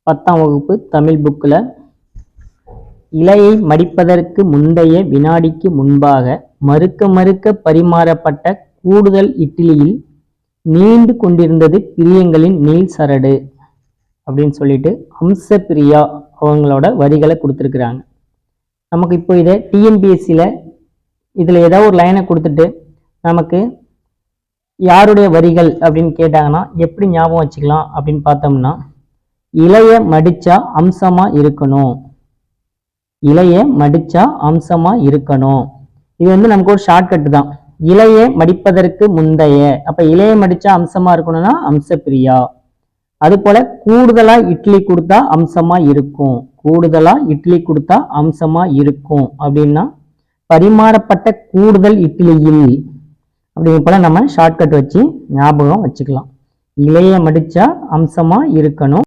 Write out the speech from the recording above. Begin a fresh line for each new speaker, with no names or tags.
10ஆம் வகுப்பு தமிழ் புக்கில் இலையை மடிப்பதற்கு முந்தைய வினாடிக்கு முன்பாக மறுக்க மறுக்க பரிமாறப்பட்ட கூடுதல் இட்லியில் நீண்டு கொண்டிருந்தது பிரியங்களின் நீள் சரடு அப்படின்னு சொல்லிட்டு அம்சப்பிரியா அவங்களோட வரிகளை கொடுத்துருக்குறாங்க. நமக்கு இப்போ இதை டிஎன்பிஎஸ்சியில் இதில் ஏதாவது ஒரு லைனை கொடுத்துட்டு நமக்கு யாருடைய வரிகள் அப்படின்னு கேட்டாங்கன்னா எப்படி ஞாபகம் வச்சுக்கலாம் அப்படின்னு பார்த்தோம்னா, இலைய மடிச்சா அம்சமா இருக்கணும், இலைய மடிச்சா அம்சமா இருக்கணும். இது நமக்கு ஒரு ஷார்ட்கட் தான். இலைய மடிப்பதற்கு முந்தைய, அப்ப இலைய மடிச்சா அம்சமா இருக்கணும்னா அம்சப்பிரியா. அது போல கூடுதலா இட்லி கொடுத்தா அம்சமா இருக்கும், கூடுதலா இட்லி கொடுத்தா அம்சமா இருக்கும் அப்படின்னா பரிமாறப்பட்ட கூடுதல் இட்லியில் அப்படிங்க போல நம்ம ஷார்ட்கட் வச்சு ஞாபகம் வச்சுக்கலாம். இலைய மடிச்சா அம்சமா இருக்கணும்.